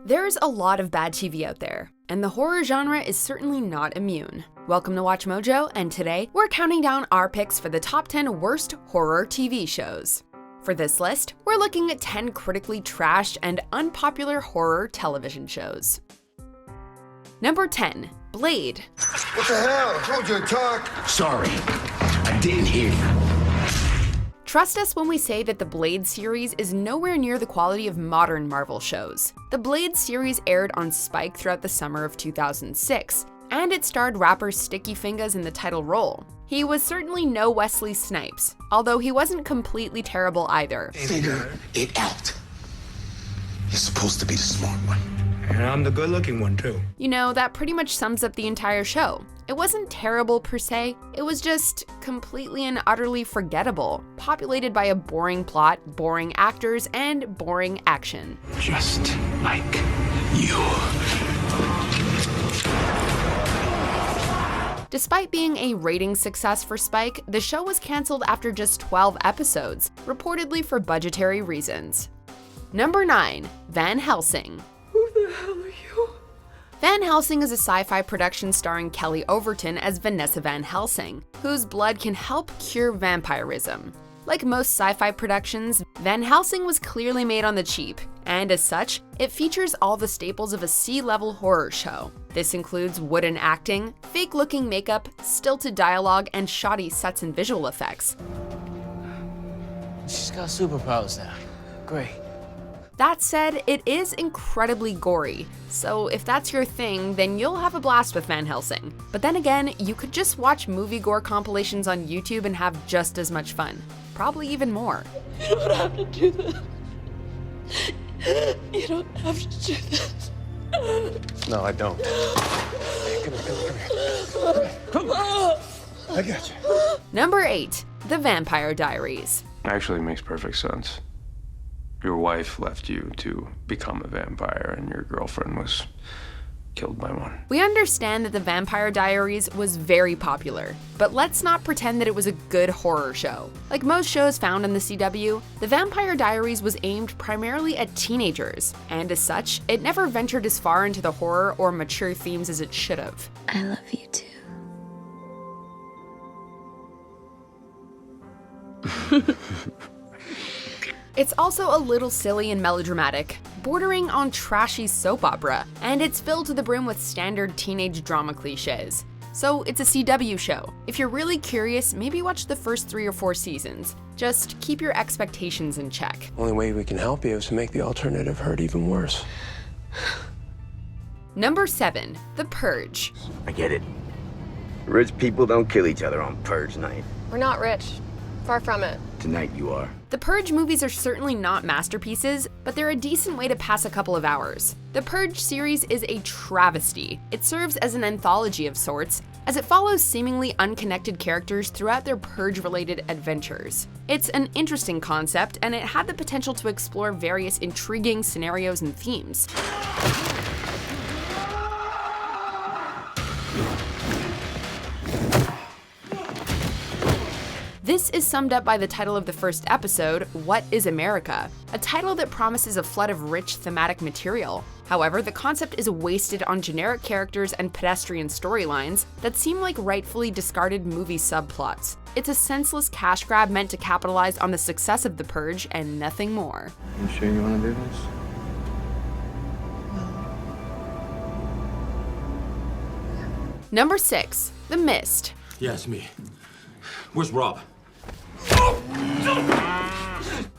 There's a lot of bad TV out there, and the horror genre is certainly not immune. Welcome to Watch Mojo, and today we're counting down our picks for the top 10 worst horror TV shows. For this list, we're looking at 10 critically trashed and unpopular horror television shows. Number 10, Blade. What the hell? I told you to talk. Sorry, I didn't hear you. Trust us when we say that the Blade series is nowhere near the quality of modern Marvel shows. The Blade series aired on Spike throughout the summer of 2006, and it starred rapper Sticky Fingaz in the title role. He was certainly no Wesley Snipes, although he wasn't completely terrible either. Figure it out. You're supposed to be the smart one. And I'm the good-looking one, too. You know, that pretty much sums up the entire show. It wasn't terrible per se, it was just completely and utterly forgettable, populated by a boring plot, boring actors, and boring action. Just like you. Despite being a ratings success for Spike, the show was canceled after just 12 episodes, reportedly for budgetary reasons. Number 9, Van Helsing. Who the hell are you? Van Helsing is a sci-fi production starring Kelly Overton as Vanessa Van Helsing, whose blood can help cure vampirism. Like most sci-fi productions, Van Helsing was clearly made on the cheap, and as such, it features all the staples of a C-level horror show. This includes wooden acting, fake-looking makeup, stilted dialogue, and shoddy sets and visual effects. She's got superpowers now. Great. That said, it is incredibly gory, so if that's your thing, then you'll have a blast with Van Helsing. But then again, you could just watch movie gore compilations on YouTube and have just as much fun. Probably even more. You don't have to do this. You don't have to do this. No, I don't. Come here. I got you. Number 8, The Vampire Diaries. Actually makes perfect sense. Your wife left you to become a vampire, and your girlfriend was killed by one. We understand that The Vampire Diaries was very popular, but let's not pretend that it was a good horror show. Like most shows found on the CW, The Vampire Diaries was aimed primarily at teenagers, and as such, it never ventured as far into the horror or mature themes as it should have. I love you too. It's also a little silly and melodramatic, bordering on trashy soap opera, and it's filled to the brim with standard teenage drama cliches. So it's a CW show. If you're really curious, maybe watch the first 3 or 4 seasons. Just keep your expectations in check. Only way we can help you is to make the alternative hurt even worse. Number 7, The Purge. I get it. Rich people don't kill each other on Purge night. We're not rich. Far from it. Tonight you are. The Purge movies are certainly not masterpieces, but they're a decent way to pass a couple of hours. The Purge series is a travesty. It serves as an anthology of sorts, as it follows seemingly unconnected characters throughout their Purge-related adventures. It's an interesting concept, and it had the potential to explore various intriguing scenarios and themes. This is summed up by the title of the first episode, What is America? A title that promises a flood of rich thematic material. However, the concept is wasted on generic characters and pedestrian storylines that seem like rightfully discarded movie subplots. It's a senseless cash grab meant to capitalize on the success of The Purge and nothing more. You sure you want to do this? Number 6, The Mist. Yeah, it's me. Where's Rob?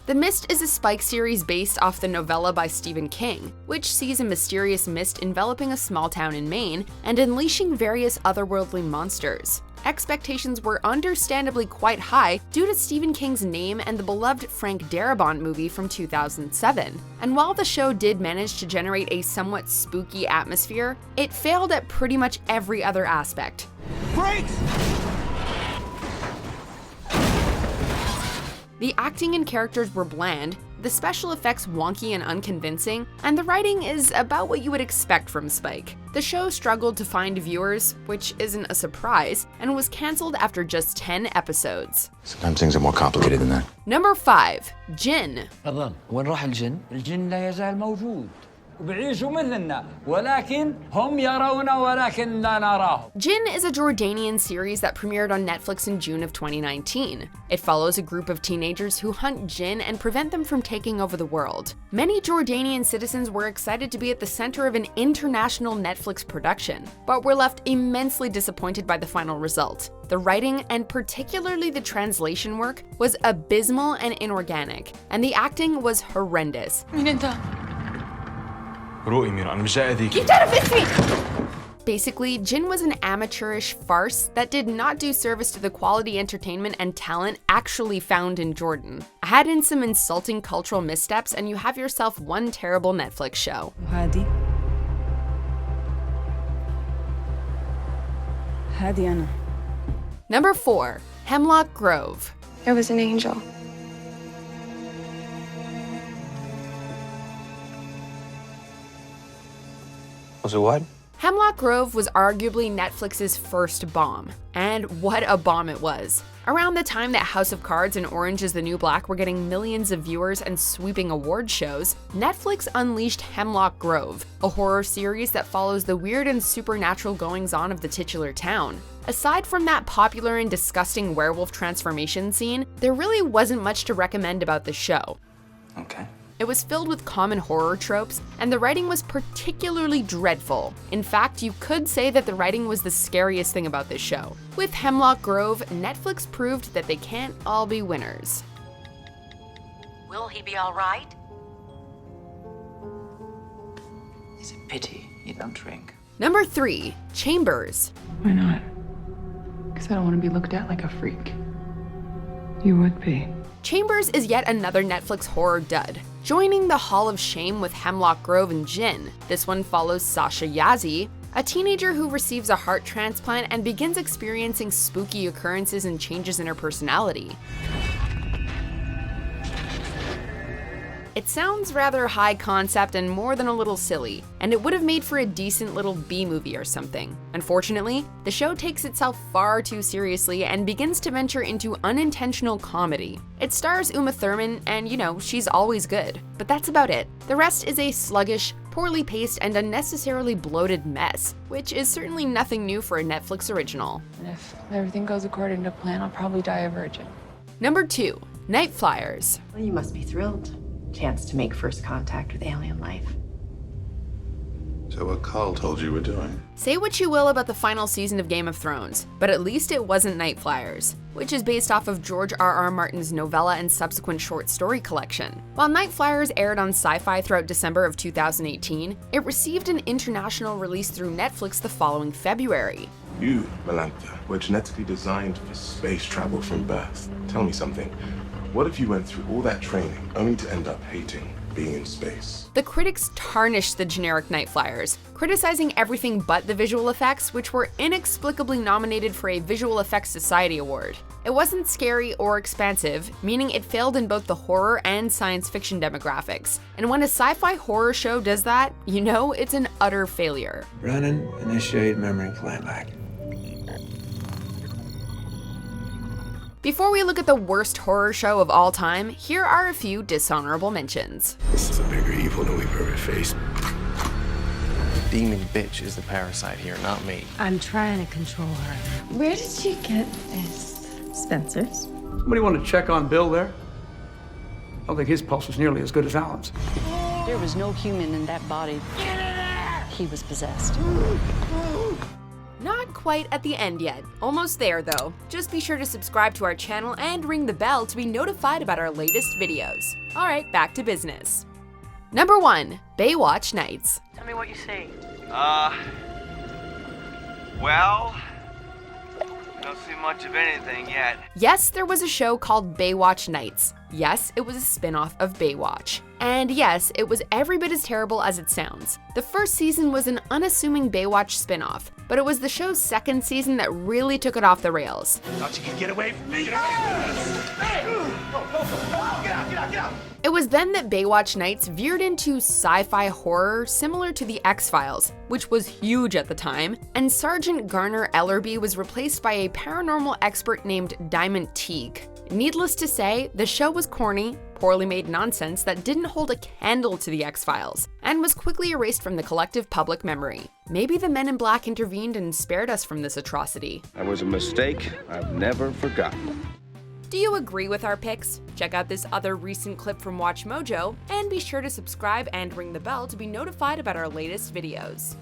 The Mist is a Spike series based off the novella by Stephen King, which sees a mysterious mist enveloping a small town in Maine and unleashing various otherworldly monsters. Expectations were understandably quite high due to Stephen King's name and the beloved Frank Darabont movie from 2007. And while the show did manage to generate a somewhat spooky atmosphere, it failed at pretty much every other aspect. Brakes! The acting and characters were bland, the special effects wonky and unconvincing, and the writing is about what you would expect from Spike. The show struggled to find viewers, which isn't a surprise, and was cancelled after just 10 episodes. Sometimes things are more complicated than that. Number 5, Jinn. تفضل. وين راح الجن؟ الجن لا يزال موجود. وبيعيشوا مثلنا ولكن هم يرون ولكن لا نراهم. Jinn is a Jordanian series that premiered on Netflix in June of 2019. It follows a group of teenagers who hunt jinn and prevent them from taking over the world. Many Jordanian citizens were excited to be at the center of an international Netflix production, but were left immensely disappointed by the final result. The writing, and particularly the translation work, was abysmal and inorganic, and the acting was horrendous. Basically, Jinn was an amateurish farce that did not do service to the quality entertainment and talent actually found in Jordan. Add in some insulting cultural missteps and you have yourself one terrible Netflix show. Number 4. Hemlock Grove. It was an angel. Was it what? Hemlock Grove was arguably Netflix's first bomb, and what a bomb it was. Around the time that House of Cards and Orange is the New Black were getting millions of viewers and sweeping award shows, Netflix unleashed Hemlock Grove, a horror series that follows the weird and supernatural goings-on of the titular town. Aside from that popular and disgusting werewolf transformation scene, there really wasn't much to recommend about the show. Okay. It was filled with common horror tropes, and the writing was particularly dreadful. In fact, you could say that the writing was the scariest thing about this show. With Hemlock Grove, Netflix proved that they can't all be winners. Will he be all right? It's a pity you don't drink. Number 3. Chambers. Why not? Because I don't want to be looked at like a freak. You would be. Chambers is yet another Netflix horror dud, joining the Hall of Shame with Hemlock Grove and Jinn. This one follows Sasha Yazzie, a teenager who receives a heart transplant and begins experiencing spooky occurrences and changes in her personality. It sounds rather high concept and more than a little silly, and it would have made for a decent little B-movie or something. Unfortunately, the show takes itself far too seriously and begins to venture into unintentional comedy. It stars Uma Thurman, and you know, she's always good. But that's about it. The rest is a sluggish, poorly paced, and unnecessarily bloated mess, which is certainly nothing new for a Netflix original. And if everything goes according to plan, I'll probably die a virgin. Number 2. Nightflyers. Well, you must be thrilled. Chance to make first contact with alien life. So what Carl told you we're doing? Say what you will about the final season of Game of Thrones, but at least it wasn't Nightflyers, which is based off of George R.R. Martin's novella and subsequent short story collection. While Nightflyers aired on Sci-Fi throughout December of 2018, it received an international release through Netflix the following February. You, Melantha, were genetically designed for space travel from birth. Tell me something. What if you went through all that training only to end up hating being in space? The critics tarnished the generic Nightflyers, criticizing everything but the visual effects, which were inexplicably nominated for a Visual Effects Society Award. It wasn't scary or expansive, meaning it failed in both the horror and science fiction demographics. And when a sci-fi horror show does that, you know it's an utter failure. Brennan, initiate memory playback. Before we look at the worst horror show of all time, here are a few dishonorable mentions. This is a bigger evil than we've ever faced. Demon bitch is the parasite here, not me. I'm trying to control her. Where did she get this? Spencer's? Somebody want to check on Bill there? I don't think his pulse was nearly as good as Alan's. There was no human in that body. He was possessed. Not quite at the end yet. Almost there though. Just be sure to subscribe to our channel and ring the bell to be notified about our latest videos. Alright, back to business. Number 1. Baywatch Nights. Tell me what you see. Well, I don't see much of anything yet. Yes, there was a show called Baywatch Nights. Yes, it was a spin-off of Baywatch. And yes, it was every bit as terrible as it sounds. The first season was an unassuming Baywatch spin-off, but it was the show's second season that really took it off the rails. Thought you could get away from me? Get out! It was then that Baywatch Nights veered into sci-fi horror similar to The X-Files, which was huge at the time, and Sergeant Garner Ellerby was replaced by a paranormal expert named Diamond Teague. Needless to say, the show was corny, poorly made nonsense that didn't hold a candle to the X-Files, and was quickly erased from the collective public memory. Maybe the Men in Black intervened and spared us from this atrocity. That was a mistake I've never forgotten. Do you agree with our picks? Check out this other recent clip from WatchMojo, and be sure to subscribe and ring the bell to be notified about our latest videos.